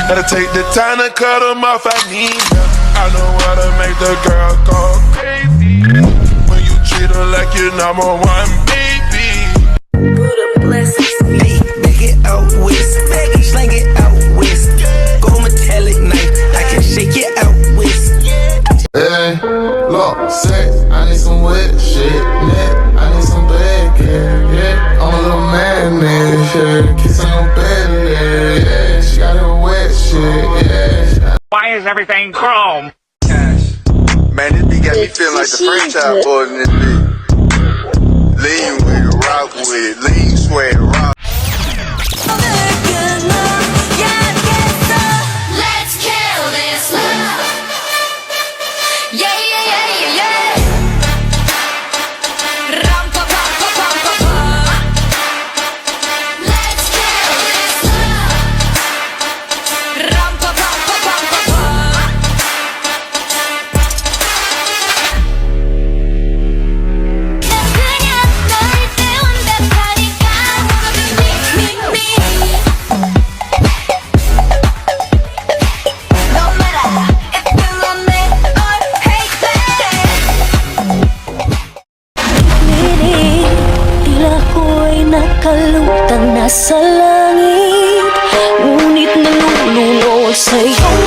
Gotta take the time to cut them off, I need ya. I know how to make the girl go crazy when you treat her like your number one baby. Buddha blessings. Hey, back it out west, slang it out west. Go metallic knife, I can shake it out west. Hey, look, sex, I need some wet shit, net, I need some bad yeah. I'm a little man, yeah. Kissing on belly, yeah. She got her wet shit, yeah. Why is everything chrome? Man, this beat got me feeling like the franchise boy in this beat. Lean with it, rock with it, lean, sweat, rock. Let's kill this love. Yeah, yeah, yeah, yeah, yeah. Ram pa pa pa pa pa pa. Let's kill this love. Ram pa pa pa pa pa pa. 그냥 널 때운다니까 me, me, me. No matter if you love me or hate me. Tila ko'y nakalutang nasa langit, ngunit nalulunod sa iyong